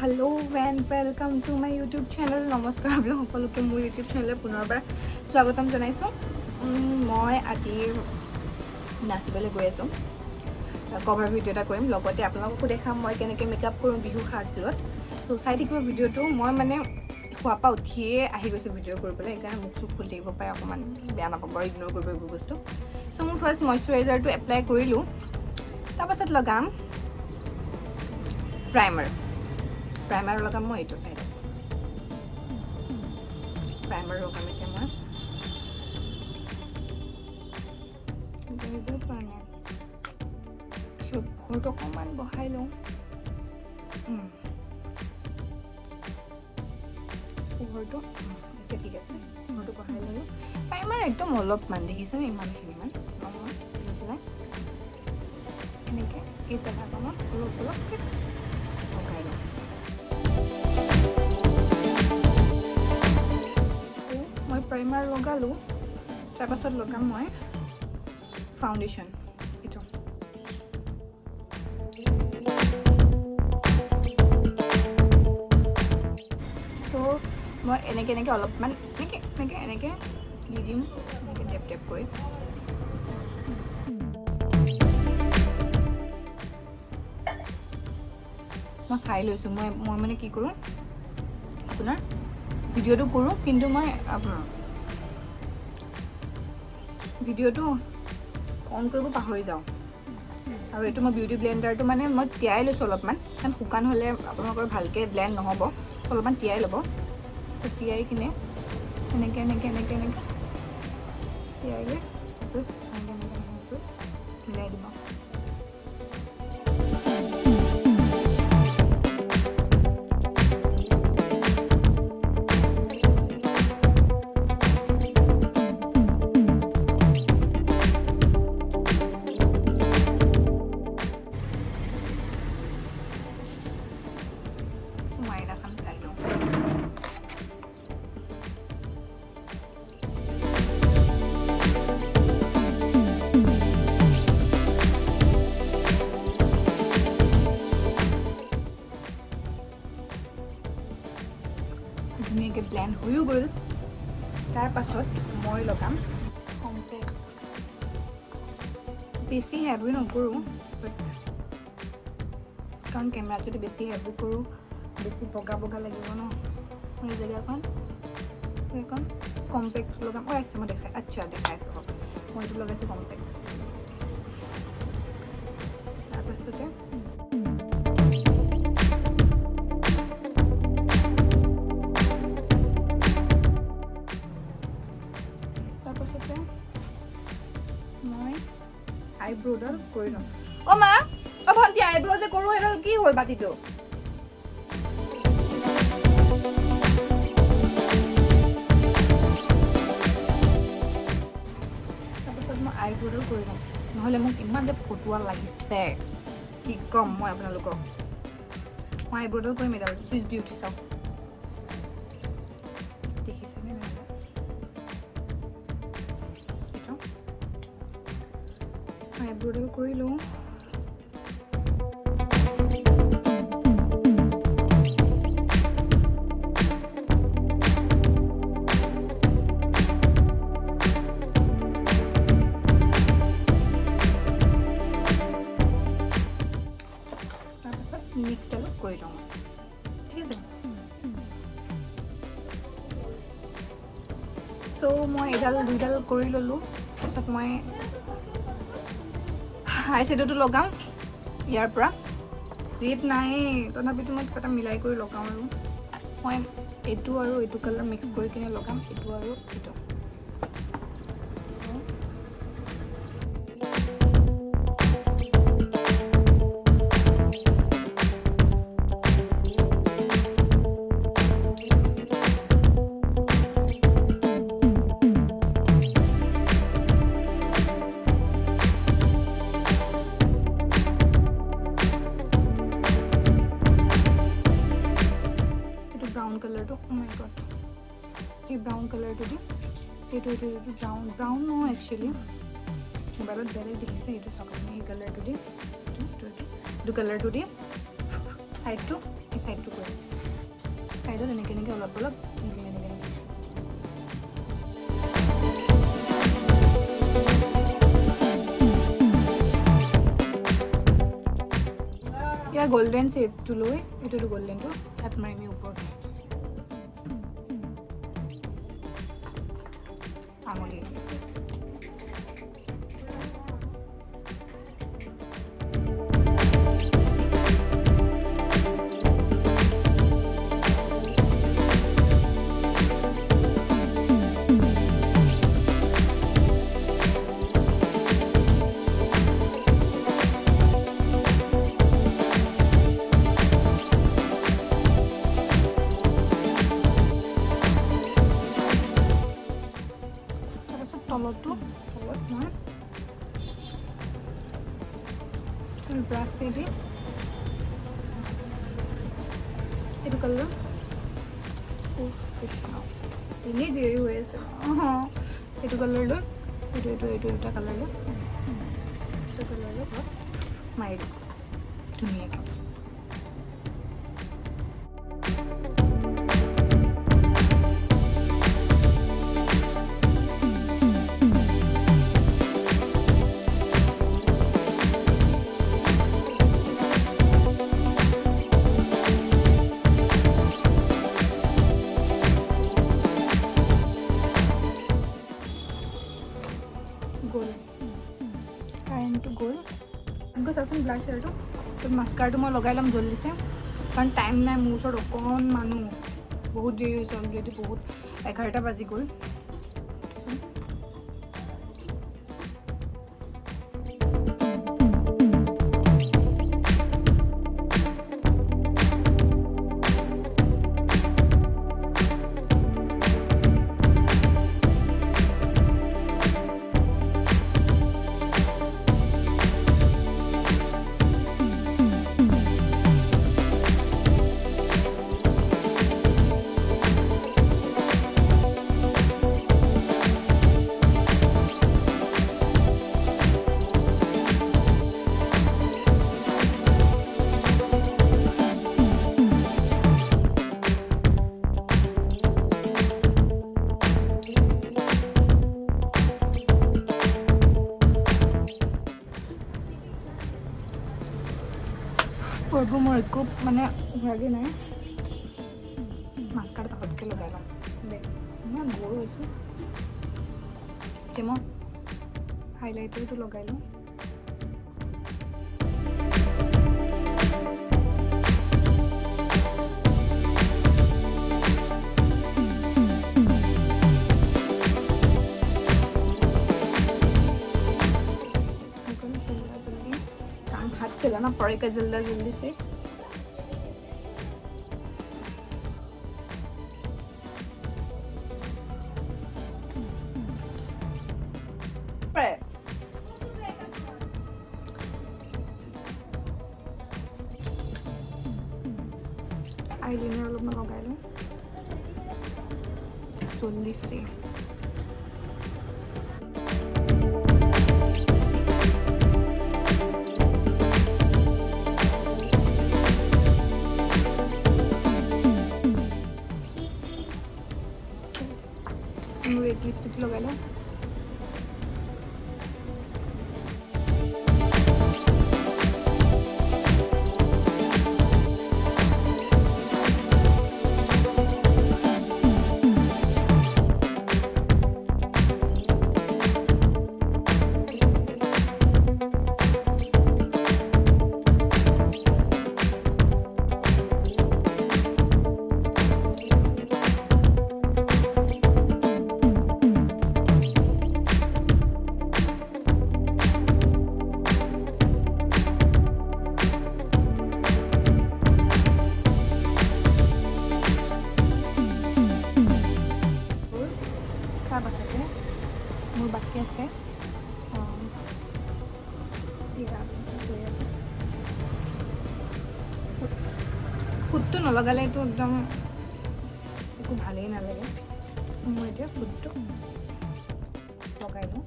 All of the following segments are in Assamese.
Hello and welcome to my YouTube channel. নমস্কাৰ আপোনালোক সকলোকে মোৰ YouTube channel পুনৰবাৰ স্বাগতম জনাইছো। মই আজি নাচিবলৈ গৈ আছো। কভাৰ ভিডিও এটা কৰিম, লগতে আপোনালোককো দেখাম মই কেনেকৈ মেকআপ কৰোঁ বিহু সাজযোৰত। সো চাই থাকিব ভিডিওটো। মই মানে খোৱাৰ পৰা উঠিয়ে আহি গৈছো ভিডিও কৰিবলৈ, সেইকাৰণে মুখ চুখ খুলি থাকিব পাৰে, অকণমান বেয়া নাপাব আৰু ইগনোৰ কৰিব এইবোৰ বস্তু। সো মই ফাৰ্ষ্ট মইশ্চাৰাইজাৰটো এপ্লাই কৰিলোঁ, তাৰপাছত লগাম প্ৰাইমাৰ লগাম মই এইটো চাইডত। প্ৰাইমাৰ লগাম এতিয়া মই ঘৰটো অকণমান বহাই লওঁ। ঘৰটো এতিয়া ঠিক আছে, ঘৰটো বহাই ল'লোঁ। প্ৰাইমাৰ একদম অলপমান দেখিছেনে, ইমানখিনিমান নহয় লৈ পেলাই এনেকৈ এই জেগাকণত অলপ অলপকৈ লগাই লওঁ। মই প্ৰাইমাৰ লগালোঁ, তাৰপাছত লগাম মই ফাউণ্ডেশ্যন। এইটো তো মই এনেকৈ অলপমান এনেকৈ দি দিম, এনেকৈ টেপ টেপ কৰি। মই চাই লৈছোঁ, মই মানে কি কৰোঁ, আপোনাৰ ভিডিঅ'টো কৰোঁ, কিন্তু মই ভিডিঅ'টো অন কৰিব পাহৰি যাওঁ। আৰু এইটো মই বিউটি ব্লেণ্ডাৰটো মানে মই তিয়াই লৈছোঁ অলপমান, কাৰণ শুকান হ'লে আপোনালোকৰ ভালকৈ ব্লেণ্ড নহ'ব। অলপমান তিয়াই ল'ব, তিয়াই কিনে এনেকৈ তিয়াই লৈ জাষ্ট এনেকৈ মিলাই দিব। ধুনীয়াকৈ ব্লেণ্ড হৈও গ'ল। তাৰপাছত মই লগাম কম্পেক্ট। বেছি হেভি নকৰোঁ, বাট কাৰণ কেমেৰাত যদি বেছি হেভি কৰোঁ বেছি বগা লাগিব ন এই জেগাখন। সেইখন কম্পেক্ট লগাম। আছে মই দেখাইছোঁ হওক, মই এইটো লগাইছোঁ কম্পেক্ট। তাৰপাছতে মই আইব্ৰ'ডাল কৰি লওঁ। অ' মা, অ' ভণ্টি, আইব্ৰ' যে কৰোঁ সেইডাল কি হ'ল বাতিটো? তাৰপাছত মই আইব্ৰ'ডাল কৰি লওঁ, নহ'লে মোক ইমান যে ফটুৱা লাগিছে কি ক'ম মই আপোনালোকক। মই আইব্ৰ'ডাল কৰিম। এডাল চুইচ বিউটি চাওক, দেখিছেনে? আইব্ৰ'ডাল কৰি লওঁ। তাৰপাছত মিক্সডালো কৰি লওঁ, ঠিক আছে। চ' মই দুইডাল কৰি ল'লোঁ। তাৰপিছত মই আই শ্বেডোটো লগাম ইয়াৰ পৰা। ৰেড নাই, তথাপিতো মই কিবা এটা মিলাই কৰি লগাওঁ। আৰু মই এইটো আৰু এইটো কালাৰ মিক্স কৰি কিনে লগাম, এইটো আৰু এইটো। ব্ৰাউন কালাৰটো, oh my god, এই ব্ৰাউন কালাৰটো দি এইটো ব্ৰাউন নহয় একচুৱেলি, মোবাইলত বেলেগ দেখিছে। এইটো চাওক, এই কালাৰটো দি এইটো কালাৰটো দি সাইডটো এই চাইডটো কৰিম চাইডত এনেকৈ এনেকৈ অলপ অলপ এনেকৈ এনেকৈ ইয়াৰ গোল্ডেন শ্বেডটো লৈ এইটো গোল্ডেনটো হাত মাৰি আমি ওপৰত আঙুলি তলত মই ব্ৰাছেদি এইটো কালাৰ কৃষ্ণ এনেই দেৰি হৈ আছে এইটো কালাৰ লৈ এইটো দুটা কালাৰ লৈ এইটো কালাৰ লৈ অলপ মাৰি দিম ধুনীয়াকৈ গ'ল কাৰেণ্টটো গ'ল এনেকৈ চাচোন ব্লাছাৰটো মাস্কাৰটো মই লগাই ল'ম জল্দিছে কাৰণ টাইম নাই মোৰ ওচৰত অকণ মানুহ বহুত দেৰি হৈছে অলৰেডি বহুত 11টা বাজি গ'ল পৰবোৰ মোৰ একো মানে ভাগি নাই মাস্কাৰটো পাকতকৈ লগাই ল'ম দে ইমান বৰ হৈছোঁ এতিয়া মই হাইলাইটাৰটো লগাই লওঁ हाथ चलाना पड़ेगा जल्दी जल्दी से आईलाइनर लोग मैं लगा लूँ जल्दी से एक लिपस्टिक लगा लो মোৰ বাকি আছে ফুটটো নলগালেতো একদম একো ভালেই নালাগে মই এতিয়া ফুটটো লগাই লওঁ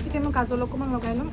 এতিয়া মই কাজল অকণমান লগাই ল'ম